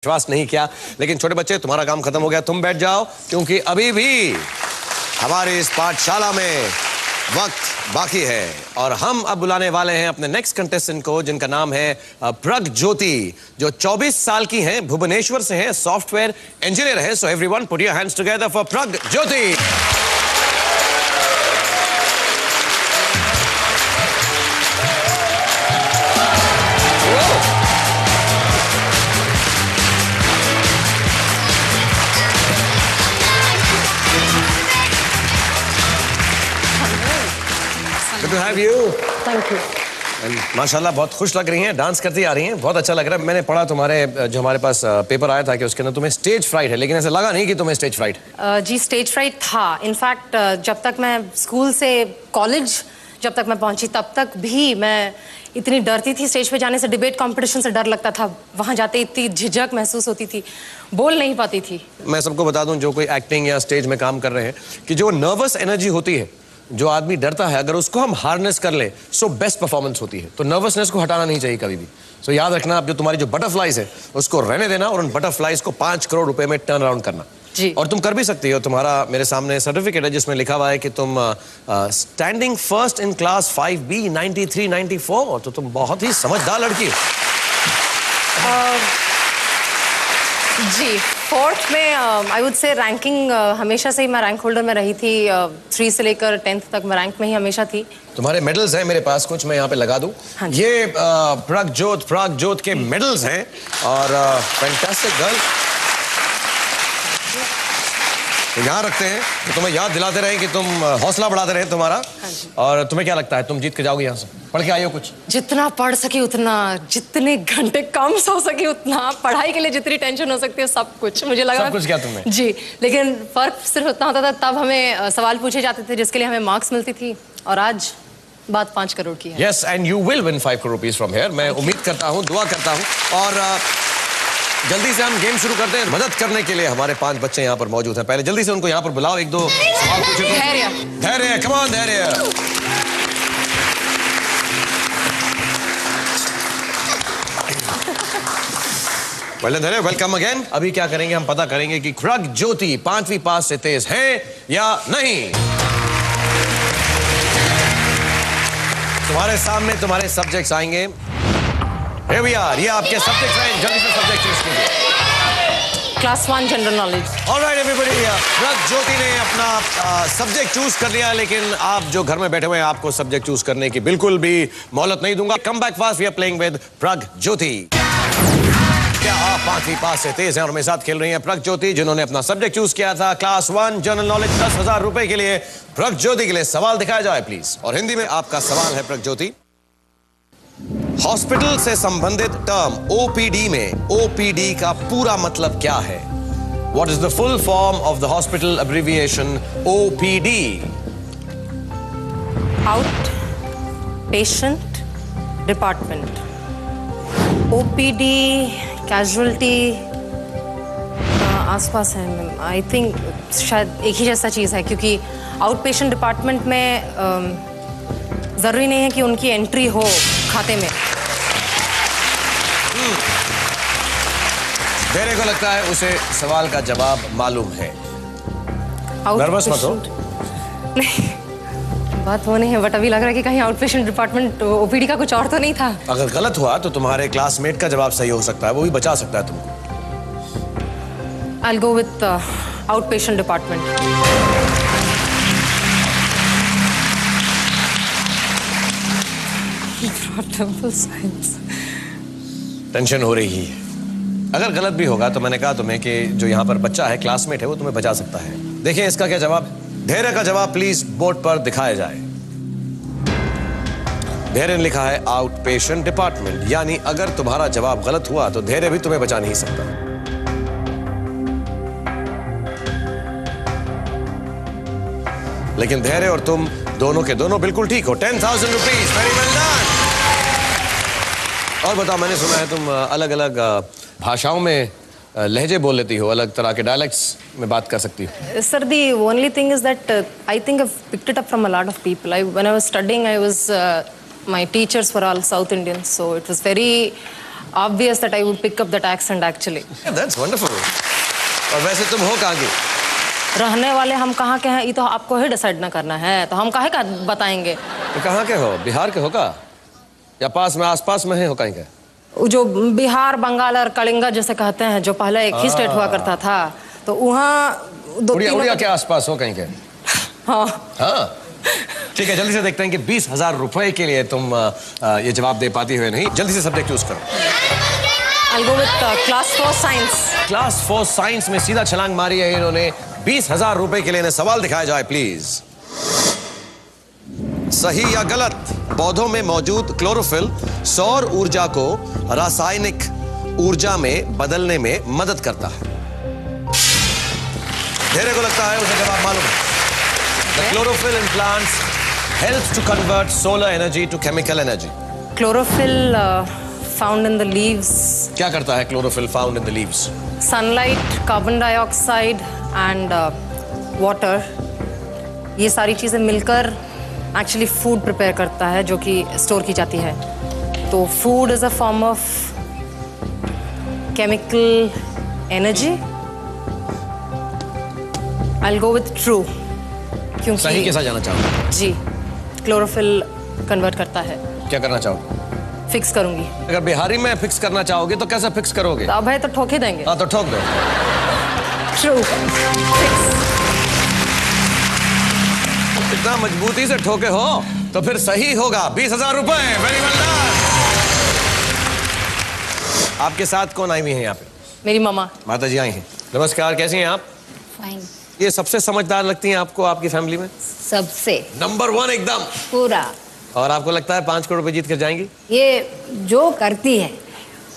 विश्वास नहीं किया। लेकिन छोटे बच्चे, तुम्हारा काम खत्म हो गया, तुम बैठ जाओ, क्योंकि अभी भी हमारी इस पाठशाला में वक्त बाकी है और हम अब बुलाने वाले हैं अपने नेक्स्ट कंटेस्टेंट को, जिनका नाम है प्रगज्योति, जो 24 साल की हैं, भुवनेश्वर से हैं, सॉफ्टवेयर इंजीनियर है। So everyone put your hands together for Pragjyoti. Good to have you. Thank you. माशाल्लाह बहुत खुश लग रही हैं, डांस करती आ रही हैं, बहुत अच्छा लग रहा है। मैंने पढ़ा तुम्हारे जो हमारे पास पेपर आया था कि उसके अंदर तुम्हें स्टेज फ्राइट है, लेकिन ऐसा लगा नहीं कि तुम्हें स्टेज फ्राइट। जी स्टेज फ्राइट था। इनफैक्ट जब तक मैं स्कूल से कॉलेज जब तक मैं पहुंची तब तक भी मैं इतनी डरती थी। स्टेज पे जाने से, डिबेट कंपटीशन से डर लगता था। वहां जाते इतनी झिझक महसूस होती थी, बोल नहीं पाती थी। मैं सबको बता दूं जो कोई एक्टिंग या स्टेज में काम कर रहे हैं कि जो नर्वस एनर्जी होती है, जो आदमी डरता है, अगर उसको हम हार्नेस कर ले सो बेस्ट परफॉर्मेंस होती है। तो नर्वसनेस को हटाना नहीं चाहिए कभी भी। सो याद रखना, अब जो तुम्हारी जो बटरफ्लाइज है उसको रहने देना और उन बटरफ्लाइज को 5 करोड़ रुपए में टर्न अराउंड करना जी। और तुम कर भी सकती हो। तुम्हारा मेरे सामने सर्टिफिकेट है जिसमें लिखा हुआ है कि तुम standing first in class 5B 93-94। तो तुम बहुत ही समझदार लड़की हो। जी फोर्थ में आई वुड से रैंकिंग हमेशा से ही मैं रैंक होल्डर में रही थी। 3 से लेकर 10th तक मैं रैंक में ही हमेशा थी। तुम्हारे मेडल्स हैं मेरे पास कुछ, मैं यहाँ पे लगा दूं। हाँ, ये प्रगज्योत के मेडल्स हैं और फैंटास्टिक गर्ल यहाँ रखते हैं तो तुम्हें याद दिलाते रहे कि तुम हौसला बढ़ाते रहे तुम्हारा। हाँ, और तुम्हें क्या लगता है तुम जीत के जाओगे यहाँ से? पढ़ के आई हो कुछ? जितना पढ़ सके उतना, जितने घंटे कम सो सके उतना, पढ़ाई के लिए जितनी टेंशन हो सकती है सब कुछ। मुझे लगा सब कुछ क्या तुम्हें? जी, लेकिन फर्क सिर्फ उतना होता था तब हमें सवाल पूछे जाते थे जिसके लिए हमें मार्क्स मिलती थी, और आज बात 5 करोड़ की है। Yes, and you will win 5 crore rupees from here. मैं उम्मीद करता हूँ, दुआ करता हूँ। और जल्दी से हम गेम शुरू करते हैं। मदद करने के लिए हमारे 5 बच्चे यहाँ पर मौजूद हैं। पहले जल्दी से उनको यहाँ पर बुलाओ, 1-2 सवाल पूछो। धैर्य, कम ऑन धैर्य। धैर्य, वेलकम अगेन। अभी क्या करेंगे, हम पता करेंगे कि प्रगज्योति 5वीं पास से तेज है या नहीं। तुम्हारे सामने तुम्हारे सब्जेक्ट्स आएंगे। Here we are. ये आपके सब्जेक्ट्स हैं, जल्दी से सब्जेक्ट चूज कीजिए। Class 1 general knowledge. Alright everybody, प्रगज्योति ने अपना सब्जेक्ट चूज कर लिया, लेकिन आप जो घर में बैठे हुए हैं आपको सब्जेक्ट चूज करने की बिल्कुल भी मोहलत नहीं दूंगा। Come back fast, we are playing with Pragjyoti. क्या आप 5वीं पास से तेज हैं और मेरे साथ खेल रही हैं प्रगज्योति, जिन्होंने अपना सब्जेक्ट चूज किया था क्लास 1 जनरल नॉलेज। 10,000 रुपए के लिए प्रगज्योति के लिए सवाल दिखाया जाए प्लीज। और हिंदी में आपका सवाल है प्रगज्योति, हॉस्पिटल से संबंधित टर्म ओपीडी में ओपीडी का पूरा मतलब क्या है? What is the full form of the hospital abbreviation OPD? Out Patient Department। OPD casualty आसपास है। आई थिंक शायद एक ही जैसा चीज है, क्योंकि आउट पेशेंट डिपार्टमेंट में जरूरी नहीं है कि उनकी एंट्री हो खाते में। धैर्य को लगता है उसे सवाल का जवाब मालूम है। नर्वस मत हो। नहीं, बात वो नहीं है, बट अभी लग रहा है कि कहीं आउट पेशेंट डिपार्टमेंट ओपीडी का कुछ और तो नहीं था। अगर गलत हुआ तो तुम्हारे क्लासमेट का जवाब सही हो सकता है, वो भी बचा सकता है तुमको। I'll go with out patient department. Tension हो रही है। अगर गलत भी होगा तो मैंने कहा तुम्हें कि जो यहाँ पर बच्चा है, क्लासमेट है, वो तुम्हें बचा सकता है। देखिए इसका क्या जवाब है। धैर्य का जवाब प्लीज बोर्ड पर दिखाया जाए। धैर्य ने लिखा है आउट पेशेंट डिपार्टमेंट, यानी अगर तुम्हारा जवाब गलत हुआ तो धैर्य भी तुम्हें बचा नहीं सकता। लेकिन धैर्य और तुम दोनों के दोनों बिल्कुल ठीक हो। 10,000 रुपीज, वेरी वेल डन। और बताओ, मैंने सुना है तुम अलग अलग भाषाओं में लहजे बोल लेती हो, अलग तरह के डायलेक्ट्स में बात कर सकती हो। Sir, the only thing is that I think I've picked it up from a lot of people. When I was studying, my teachers were all South Indians, so it was very obvious that I would pick up that accent actually. That's wonderful. और वैसे तुम हो कहाँ की? रहने वाले हम कहाँ के हैं ये तो आपको ही डिसाइड ना करना है, तो हम काहे का बताएंगे? तो कहाँ के हो? बिहार के हो का? या पास में आसपास में है हो कहीं के? जो बिहार, बंगाल और कलिंगा जैसे कहते हैं, जो पहले एक ही स्टेट हुआ करता था, तो वहाँ उड़िया के आसपास हो कहीं के? हाँ हाँ ठीक है, जल्दी से देखते हैं कि 20,000 रुपए के लिए तुम ये जवाब दे पाती हो नहीं। जल्दी से सब्जेक्ट चूज करो। I'll go with class 4 science. Class 4 science में सीधा छलांग मारी है इन्होंने। 20,000 रुपए के लिए इन्हें सवाल दिखाया जाए प्लीज। सही या गलत? पौधों में मौजूद क्लोरोफिल सौर ऊर्जा को रासायनिक ऊर्जा में बदलने में मदद करता है। धैर्य को लगता है उसे जवाब मालूम है। The chlorophyll in plants helps to convert solar energy to chemical energy. Chlorophyll found in the leaves. क्या करता है chlorophyll found in the leaves? Sunlight, carbon dioxide and water. ये सारी चीजें मिलकर एक्चुअली फूड प्रिपेयर करता है जो कि स्टोर की जाती है। तो food is a form of chemical energy. I'll go with true. क्योंकि सही के साथ जाना चाहो? जी, क्लोरोफिल कन्वर्ट करता है। क्या करना चाहो? फिक्स करूंगी। अगर बिहारी में फिक्स करना चाहोगे तो कैसे फिक्स करोगे? तो अब है तो ठोक ही देंगे। हाँ तो ठोक दो। True fix. इतना मजबूती से ठोके हो तो फिर सही होगा। 20,000 रुपए। Very well done. आपके साथ कौन आई हुई है यहाँ पे? मेरी मामा। माता जी आई हैं। नमस्कार, कैसी हैं आप? फाइन। ये सबसे समझदार लगती हैं आपको आपकी फैमिली में? सबसे नंबर 1 एकदम। पूरा। और आपको लगता है 5 करोड़ रुपए जीत कर जाएंगी? ये जो करती है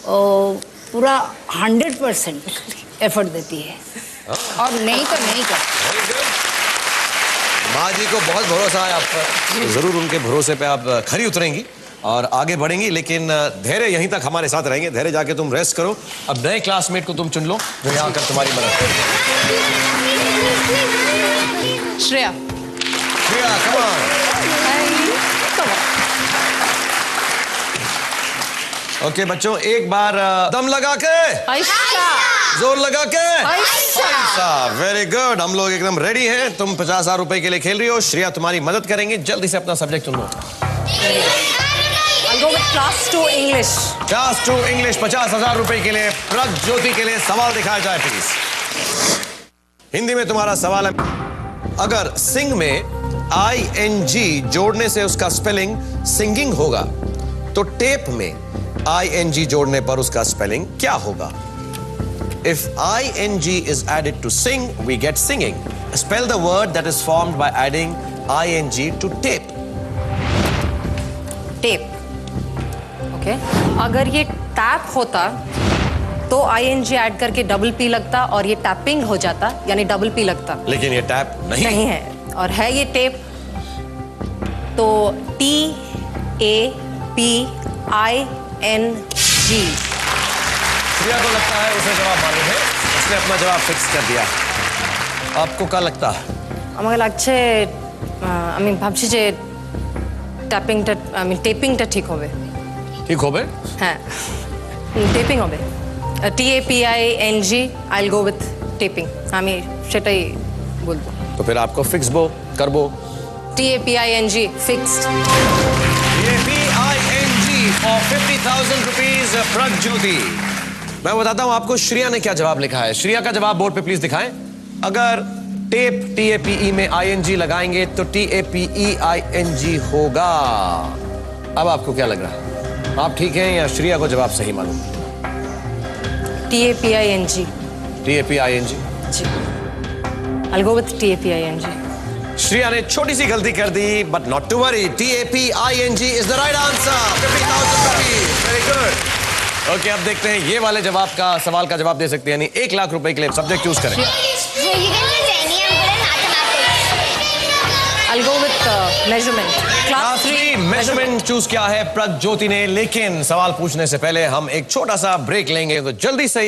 वो पूरा 100% एफर्ट देती है और नहीं तो नहीं कर। माँ जी को बहुत भरोसा है आप पर। जरूर उनके भरोसे पे आप खरी उतरेंगी और आगे बढ़ेंगी, लेकिन धैर्य यहीं तक हमारे साथ रहेंगे। धैर्य जाके तुम रेस्ट करो। अब नए क्लासमेट को तुम चुन लो जो यहाँ आकर तुम्हारी मदद करे। Shreya. Shreya, come on। Okay बच्चों, एक बार दम लगा के, जोर लगा के। वेरी गुड, हम लोग एकदम रेडी हैं। तुम 50,000 रुपए के लिए खेल रही हो। श्रेया तुम्हारी मदद करेंगे। जल्दी से अपना सब्जेक्ट चुन लो। I'll go with class 2 English. Class 2 English 50,000 रुपए के लिए प्रज्योति के लिए सवाल दिखाया जाए प्लीज। हिंदी में तुम्हारा सवाल है, अगर सिंग में ING जोड़ने से उसका स्पेलिंग सिंगिंग होगा तो टेप में ING जोड़ने पर उसका स्पेलिंग क्या होगा? If ING is added to sing, we get singing. Spell the word that is formed by adding ING to tape. Tape. Okay, अगर ये टैप होता तो ING ऐड करके डबल P लगता और ये टैपिंग हो जाता, यानी डबल P लगता। लेकिन ये टैप नहीं है और है ये टेप, तो TAPING। प्रिया को लगता है उसे जवाब मालूम है, उसने अपना जवाब फिक्स कर दिया। आपको क्या लगता है? আমাকে লাগছে আমি ভাবছি যে ট্যাপিংটা টেপিংটা ঠিক হবে। ठीक हो बे? হ্যাঁ, টেপিং হবে। TAPING। I'll go with tapping. আমি সেটাই বলবো। तो फिर आपको फिक्स बो कर बो। TAPING fixed. TAPING for 50,000 rupees प्रज्योति। मैं बताता हूं आपको श्रेया ने क्या जवाब लिखा है। श्रेया का जवाब बोर्ड पे प्लीज दिखाएं। अगर टेप TAPE में ING लगाएंगे तो TAPEING होगा। अब आपको क्या लग रहा है, आप ठीक हैं या श्रेया को जवाब सही मालूम? TAPING। TAPING ji, I'll go with TAPING। Shreya ने छोटी सी गलती कर दी, but not to worry, TAPING is the right answer. 50,000 rupees. Very good. Okay, अब देखते हैं ये वाले जवाब का सवाल का जवाब दे सकते हैं, यानी 1 लाख रुपए के लिए सब्जेक्ट चूज करें। I'll go with measurement। Class 3 measurement choose किया है प्रज्योति ने, लेकिन सवाल पूछने से पहले हम एक छोटा सा ब्रेक लेंगे, तो जल्दी से